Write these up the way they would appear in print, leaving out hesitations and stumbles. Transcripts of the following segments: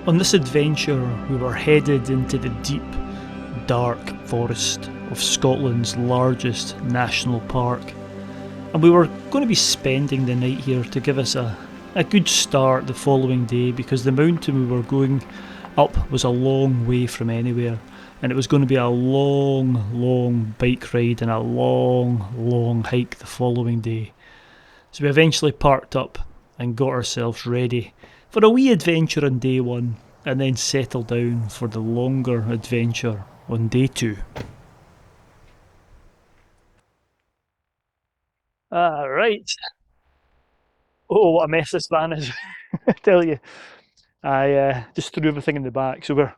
On this adventure, we were headed into the deep, dark forest of Scotland's largest national park, and we were going to be spending the night here to give us a good start the following day, because the mountain we were going up was a long way from anywhere, and it was going to be a long bike ride and a long hike the following day. So we eventually parked up and got ourselves ready for a wee adventure on day one, and then settled down for the longer adventure on day two. Right. Oh, what a mess this van is. I tell you. I just threw everything in the back. So we're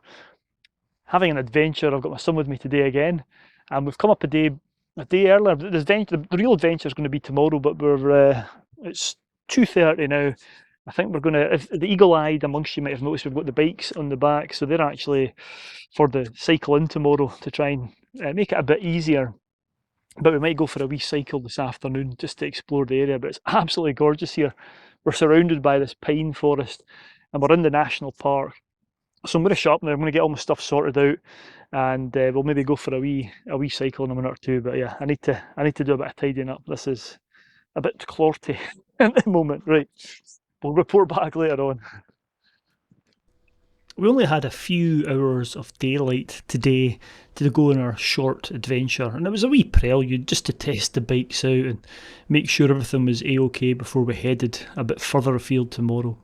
having an adventure. I've got my son with me today again, and we've come up a day earlier. The real adventure is going to be tomorrow, but it's 2:30 now. I think we're going to, if the eagle-eyed amongst you might have noticed, we've got the bikes on the back, so they're actually for the cycle in tomorrow to try and make it a bit easier. But we might go for a wee cycle this afternoon just to explore the area. But it's absolutely gorgeous here. We're surrounded by this pine forest, and we're in the national park. So I'm going to shop now. I'm going to get all my stuff sorted out, and we'll maybe go for a wee cycle in a minute or two. But yeah, I need to do a bit of tidying up. This is a bit clorty at the moment. Right, we'll report back later on. We only had a few hours of daylight today to go on our short adventure, and it was a wee prelude just to test the bikes out and make sure everything was a-okay before we headed a bit further afield tomorrow.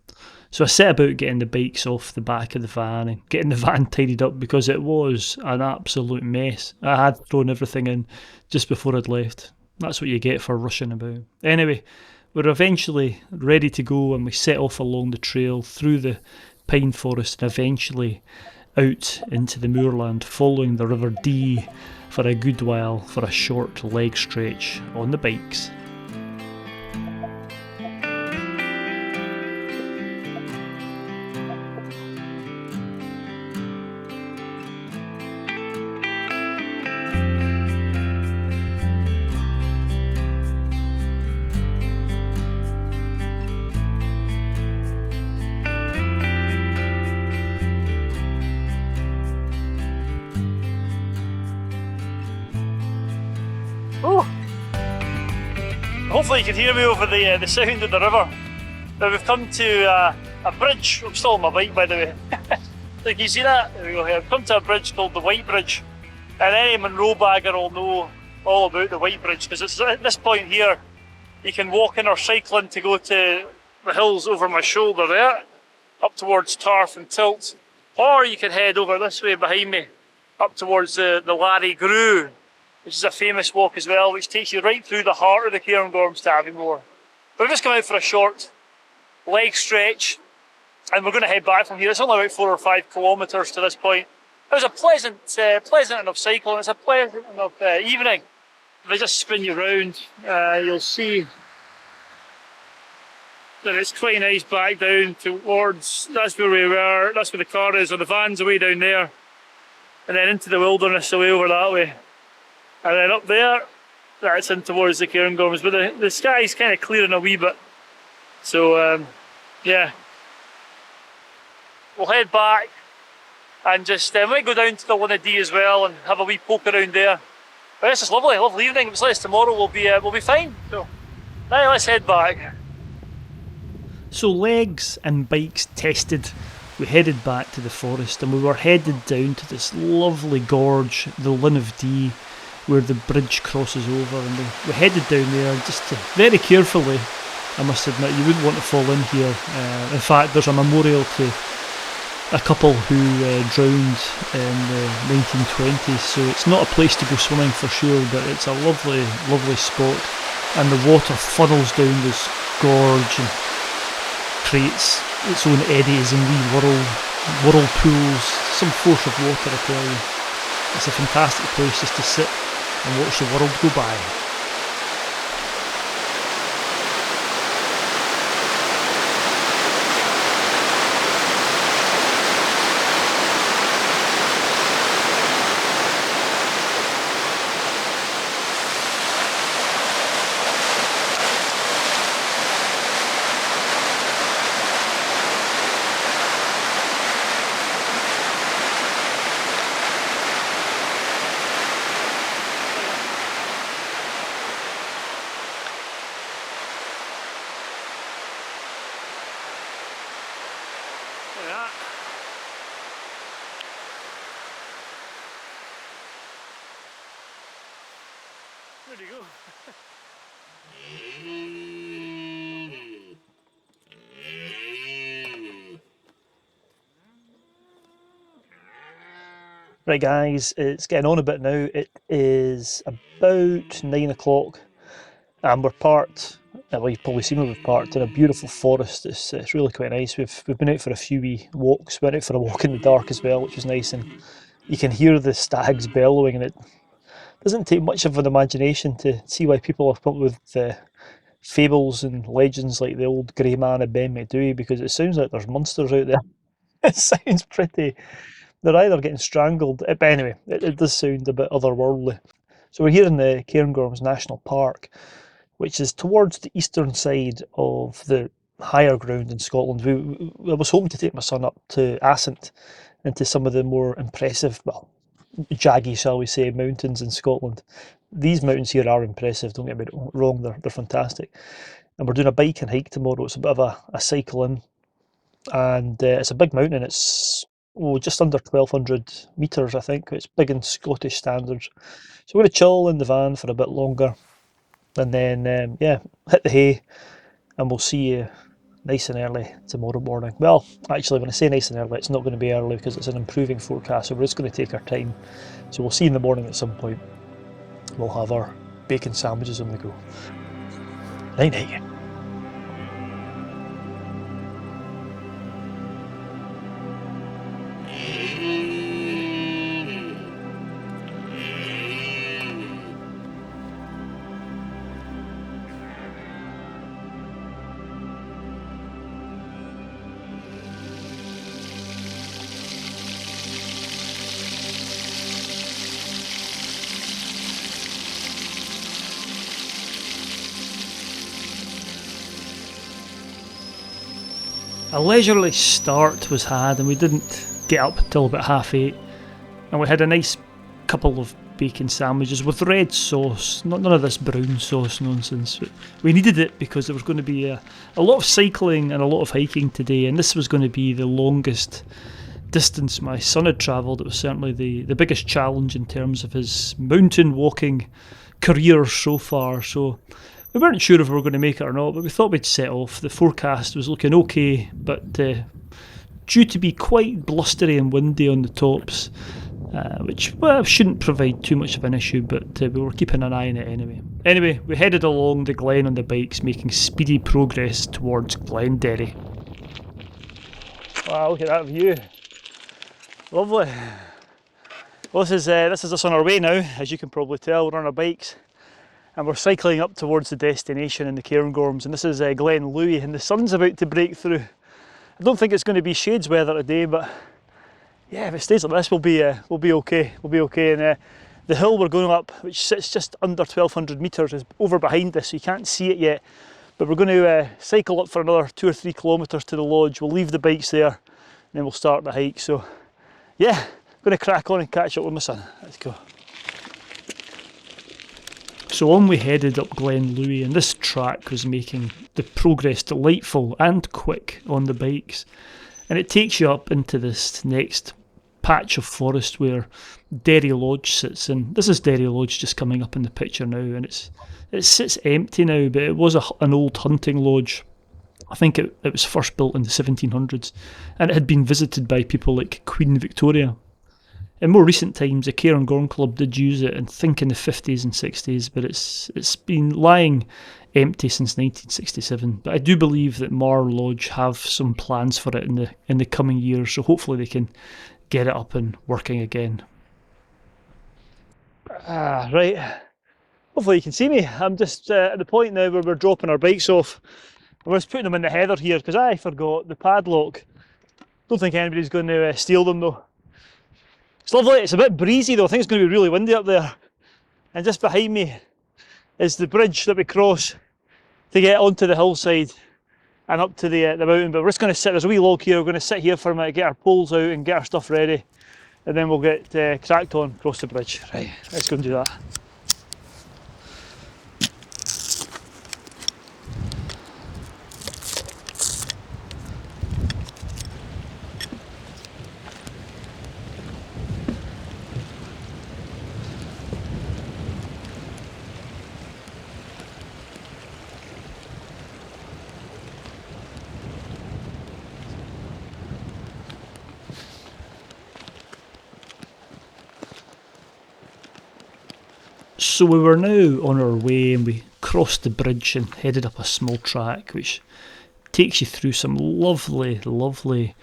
So I set about getting the bikes off the back of the van and getting the van tidied up, because it was an absolute mess. I had thrown everything in just before I'd left. That's what you get for rushing about. Anyway, we were eventually ready to go, and we set off along the trail through the pine forest and eventually out into the moorland, following the River Dee for a good while for a short leg stretch on the bikes. Oh! Hopefully you can hear me over the sound of the river. Now we've come to a bridge. I'm still on my bike, by the way. Can you see that? There we go. I've come to a bridge called the White Bridge, and any Monroe bagger will know all about the White Bridge, because it's at this point here you can walk in or cycle in to go to the hills over my shoulder there, up towards Tarf and Tilt, or you can head over this way behind me, up towards the Larry Grew, which is a famous walk as well, which takes you right through the heart of the Cairngorms to Aviemore. But we've just come out for a short leg stretch, and we're going to head back from here. It's only about 4 or 5 kilometres to this point. It was a pleasant enough cycle, and it's a pleasant enough evening. If I just spin you round, you'll see that it's quite nice back down towards, that's where we were, that's where the car is, or the van's away down there, and then into the wilderness away over that way. And then up there, that's in towards the Cairngorms, but the sky's kind of clearing a wee bit. So yeah, we'll head back and just might go down to the Linn of Dee as well and have a wee poke around there. But it's just lovely evening. If it's like this tomorrow, we'll be fine. So now let's head back. So legs and bikes tested, we headed back to the forest, and we were headed down to this lovely gorge, the Linn of Dee, where the bridge crosses over, and we headed down there just to, very carefully, I must admit. You wouldn't want to fall in here. In fact, there's a memorial to a couple who drowned in the 1920s, so it's not a place to go swimming for sure, but it's a lovely spot, and the water funnels down this gorge and creates its own eddies and wee whirlpools, some force of water, I tell you. It's a fantastic place just to sit and watch the world go by. that. There you go. Right guys, it's getting on a bit now. It is about 9 o'clock and we're parked, well you've probably seen where we've parked, in a beautiful forest. It's really quite nice. We've been out for a few wee walks, went out for a walk in the dark as well, which was nice, and you can hear the stags bellowing, and it doesn't take much of an imagination to see why people have come up with fables and legends like the old grey man of Ben McDooey, because it sounds like there's monsters out there. It sounds pretty, they're either getting strangled, but anyway, it does sound a bit otherworldly. So we're here in the Cairngorms National Park, which is towards the eastern side of the higher ground in Scotland. I was hoping to take my son up to Assynt, into some of the more impressive, well, jaggy, shall we say, mountains in Scotland. These mountains here are impressive, don't get me wrong, they're fantastic. And we're doing a bike and hike tomorrow. It's a bit of a cycle in, and it's a big mountain. It's just under 1,200 metres, I think. It's big in Scottish standards. So we're going to chill in the van for a bit longer, and then yeah, hit the hay, and we'll see you nice and early tomorrow morning. Well, actually, when I say nice and early, it's not going to be early because it's an improving forecast, so we're just going to take our time. So we'll see you in the morning at some point. We'll have our bacon sandwiches on the go. Night night. A leisurely start was had, and we didn't get up until about 8:30, and we had a nice couple of bacon sandwiches with red sauce, none of this brown sauce nonsense. We needed it because there was going to be a lot of cycling and a lot of hiking today, and this was going to be the longest distance my son had travelled. It was certainly the biggest challenge in terms of his mountain walking career so far, so we weren't sure if we were going to make it or not, but we thought we'd set off. The forecast was looking okay, but due to be quite blustery and windy on the tops, which shouldn't provide too much of an issue, but we were keeping an eye on it anyway. Anyway, we headed along the glen on the bikes, making speedy progress towards Glenderry. Wow, look at that view. Lovely. Well, this is us on our way now, as you can probably tell. We're on our bikes, and we're cycling up towards the destination in the Cairngorms, and this is Glen Louis, and the sun's about to break through. I don't think it's going to be shades weather today, but yeah, if it stays like this, we'll be okay. We'll be okay. And the hill we're going up, which sits just under 1,200 metres, is over behind us, so you can't see it yet. But we're going to cycle up for another 2 or 3 kilometres to the lodge. We'll leave the bikes there, and then we'll start the hike. So yeah, I'm going to crack on and catch up with my son. Let's go. So on we headed up Glen Louis, and this track was making the progress delightful and quick on the bikes. And it takes you up into this next patch of forest where Derry Lodge sits, and this is Derry Lodge just coming up in the picture now, and it sits empty now, but it was an old hunting lodge. I think it was first built in the 1700s, and it had been visited by people like Queen Victoria. In more recent times, the Cairngorm Club did use it, and think in the 50s and 60s, but it's been lying empty since 1967. But I do believe that Mar Lodge have some plans for it in the coming years, so hopefully they can get it up and working again. Right. Hopefully you can see me. I'm just at the point now where we're dropping our bikes off. I was putting them in the heather here because I forgot the padlock. Don't think anybody's going to steal them though. It's lovely. It's a bit breezy though. I think it's going to be really windy up there. And just behind me is the bridge that we cross to get onto the hillside and up to the mountain. But we're just going to sit, there's a wee log here, we're going to sit here for a minute, get our poles out and get our stuff ready. And then we'll get cracked on across the bridge. Right, let's go and do that. So we were now on our way, and we crossed the bridge and headed up a small track which takes you through some lovely, lovely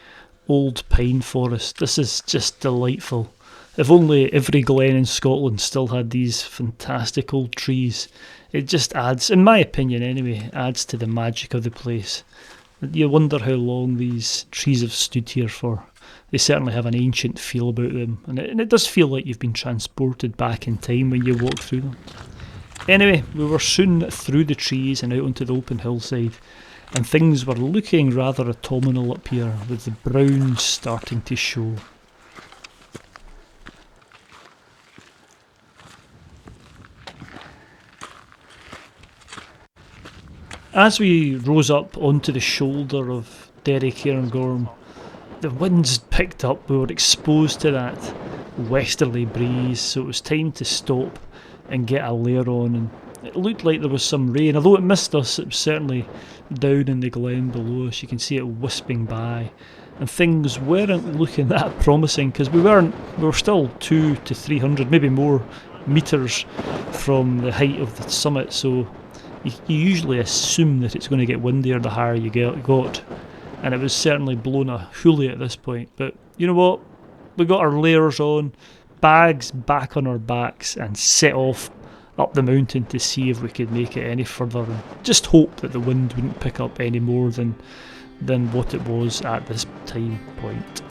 old pine forest. This is just delightful. If only every glen in Scotland still had these fantastic old trees. It just adds, in my opinion anyway, adds to the magic of the place. You wonder how long these trees have stood here for. They certainly have an ancient feel about them, and it does feel like you've been transported back in time when you walk through them. Anyway, we were soon through the trees and out onto the open hillside, and things were looking rather autumnal up here, with the browns starting to show. As we rose up onto the shoulder of Derry Cairngorm, the winds picked up. We were exposed to that westerly breeze, so it was time to stop and get a layer on, and it looked like there was some rain. Although it missed us, it was certainly down in the glen below us. You can see it wisping by, and things weren't looking that promising, because we were still 200 to 300, maybe more, metres from the height of the summit, so you usually assume that it's going to get windier the higher you got, and it was certainly blowing a hoolie at this point. But you know what? We got our layers on, bags back on our backs, and set off up the mountain to see if we could make it any further, and just hope that the wind wouldn't pick up any more than what it was at this time point.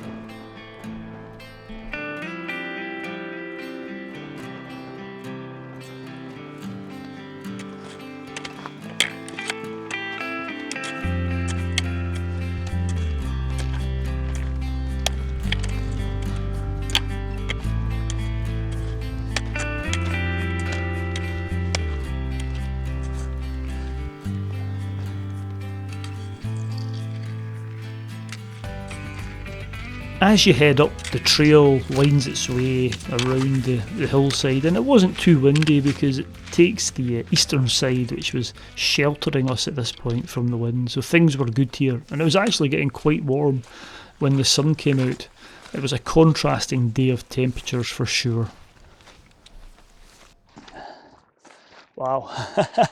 As you head up, the trail winds its way around the hillside, and it wasn't too windy because it takes the eastern side, which was sheltering us at this point from the wind, so things were good here. And it was actually getting quite warm when the sun came out. It was a contrasting day of temperatures for sure. Wow, that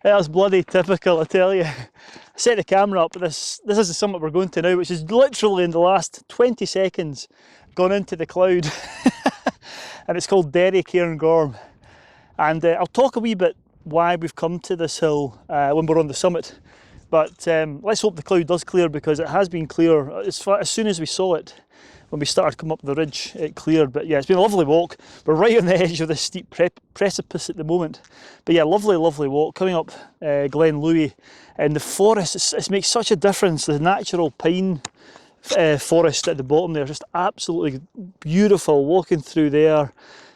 was bloody typical, I tell you. I set the camera up, this is the summit we're going to now, which is literally in the last 20 seconds gone into the cloud. And it's called Derry Cairngorm. And I'll talk a wee bit why we've come to this hill when we're on the summit. But let's hope the cloud does clear, because it has been clear as soon as we saw it. When we started coming up the ridge, it cleared. But yeah, it's been a lovely walk. We're right on the edge of this steep precipice at the moment. But yeah, lovely, lovely walk. Coming up Glen Louis, and the forest, it makes such a difference. The natural pine forest at the bottom there, just absolutely beautiful. Walking through there,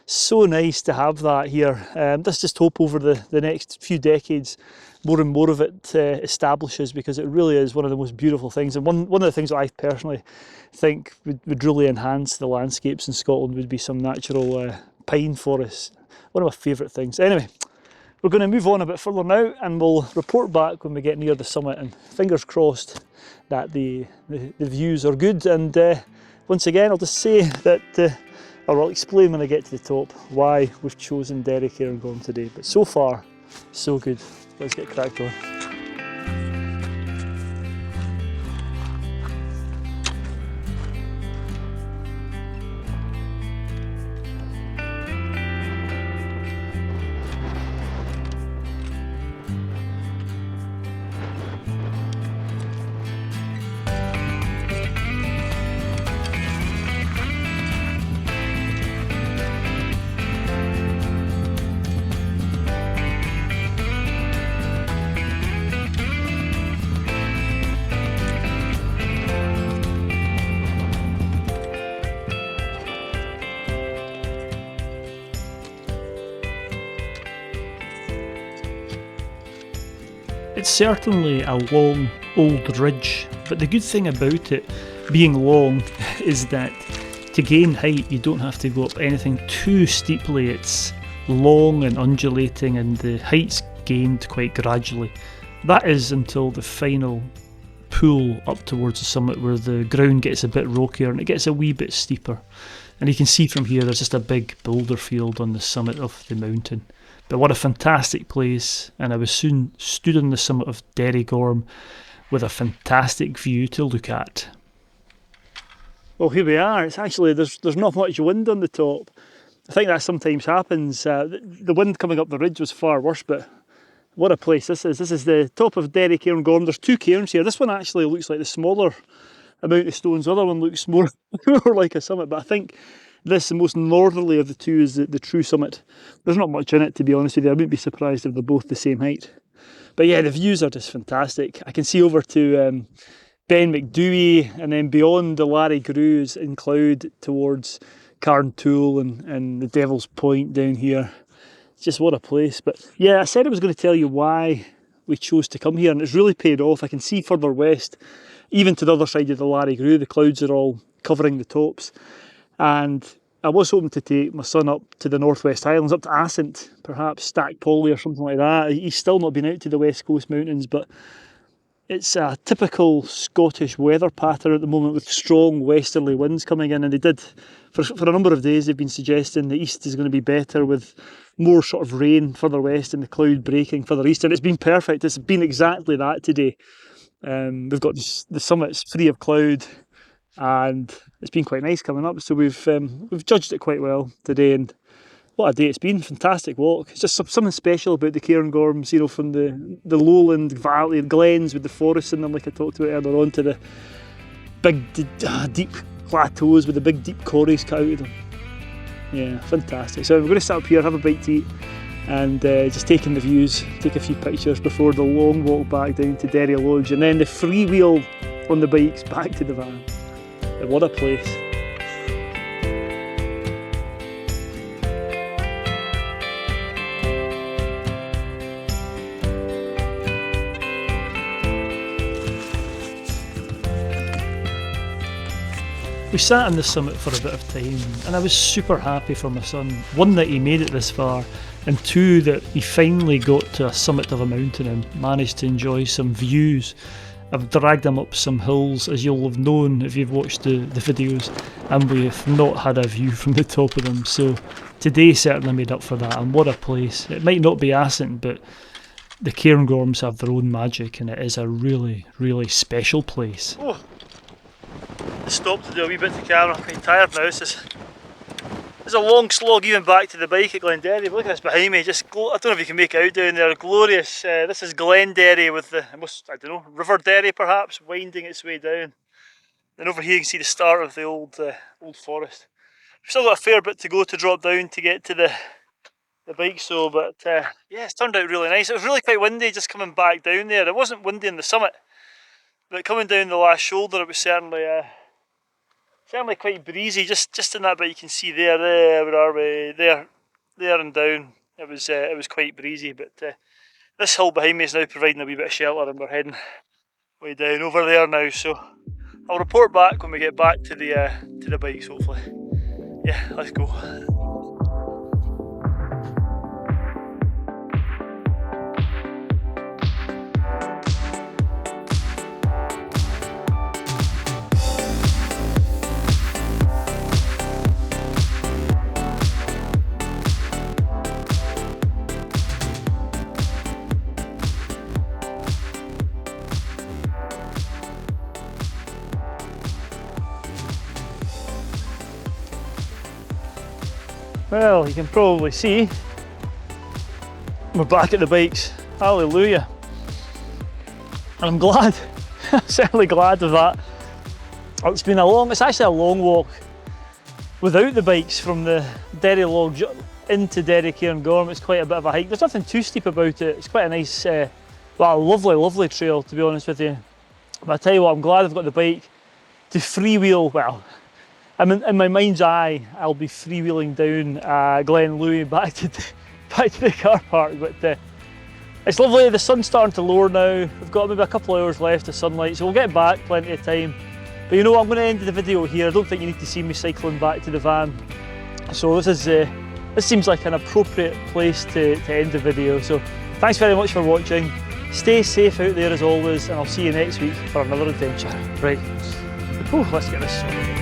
so nice to have that here. Let's just hope over the next few decades more and more of it establishes, because it really is one of the most beautiful things. And one of the things that I personally think would really enhance the landscapes in Scotland would be some natural pine forests. One of my favourite things. Anyway, we're going to move on a bit further now, and we'll report back when we get near the summit, and fingers crossed that the views are good. And once again, I'll just say that or I'll explain when I get to the top why we've chosen Derry Cairngorm today. But so far, so good. Let's get cracked on. It's certainly a long old ridge, but the good thing about it being long is that to gain height you don't have to go up anything too steeply. It's long and undulating, and the height's gained quite gradually. That is until the final pull up towards the summit, where the ground gets a bit rockier and it gets a wee bit steeper. And you can see from here there's just a big boulder field on the summit of the mountain. But what a fantastic place, and I was soon stood on the summit of Cairngorm with a fantastic view to look at. Well, here we are. It's actually, there's not much wind on the top. I think that sometimes happens. The wind coming up the ridge was far worse, but what a place this is. This is the top of Cairngorm. There's two cairns here. This one actually looks like the smaller amount of stones. The other one looks more, more like a summit, but I think this, the most northerly of the two, is the true summit. There's not much in it, to be honest with you. I wouldn't be surprised if they're both the same height. But yeah, the views are just fantastic. I can see over to Ben McDewey, and then beyond the Larry Grooves in cloud towards Carntool and the Devil's Point down here. It's just what a place. But yeah, I said I was going to tell you why we chose to come here, and it's really paid off. I can see further west, even to the other side of the Larry Groove, the clouds are all covering the tops. And I was hoping to take my son up to the Northwest Highlands, up to Assynt, perhaps Stack Polly or something like that. He's still not been out to the West Coast Mountains, but it's a typical Scottish weather pattern at the moment with strong westerly winds coming in, and they did, for a number of days, they've been suggesting the east is going to be better with more sort of rain further west and the cloud breaking further east, and it's been perfect. It's been exactly that today. We've got the summits free of cloud, and it's been quite nice coming up, so we've judged it quite well today, and what a day it's been. Fantastic walk. It's just something special about the Cairngorms, you know, from the lowland valley, glens with the forests in them like I talked about earlier on, to the big deep plateaus with the big deep corries cut out of them. Yeah, fantastic. So we're going to sit up here, have a bite to eat, and just taking the views, take a few pictures before the long walk back down to Derry Lodge, and then the freewheel on the bikes back to the van. What a place. We sat on the summit for a bit of time, and I was super happy for my son. One, that he made it this far, and two, that he finally got to a summit of a mountain and managed to enjoy some views. I've dragged him up some hills, as you'll have known if you've watched the videos, and we've not had a view from the top of them, so today certainly made up for that, and what a place. It might not be Assynt, but the Cairngorms have their own magic, and it is a really, really special place. Oh, I stopped to do a wee bit to camera. I'm quite tired now. This is a long slog even back to the bike at Glenderry. Look at this behind me, just I don't know if you can make it out down there, glorious. This is Glenderry with the, I don't know, River Derry perhaps, winding its way down. Then over here you can see the start of the old forest. We've still got a fair bit to go to drop down to get to the bike, so, but yeah, it's turned out really nice. It was really quite windy just coming back down there. It wasn't windy on the summit, but coming down the last shoulder it was certainly quite breezy, just in that bit you can see there, where are we, there and down, it was quite breezy, but this hill behind me is now providing a wee bit of shelter, and we're heading way down over there now, so I'll report back when we get back to the bikes hopefully. Yeah, let's go. Well, you can probably see we're back at the bikes. Hallelujah. And I'm glad, I'm certainly glad of that. It's actually a long walk without the bikes from the Derry Lodge into Cairngorm. It's quite a bit of a hike. There's nothing too steep about it. It's quite a nice, well, a lovely trail, to be honest with you. But I tell you what, I'm glad I've got the bike to freewheel. Well, in my mind's eye, I'll be freewheeling down Glen Louis back to the car park. But it's lovely. The sun's starting to lower now. We've got maybe a couple of hours left of sunlight, so we'll get back plenty of time. But you know what, I'm going to end the video here. I don't think you need to see me cycling back to the van. So this seems like an appropriate place to end the video. So thanks very much for watching. Stay safe out there as always, and I'll see you next week for another adventure. Right, let's get this sorted.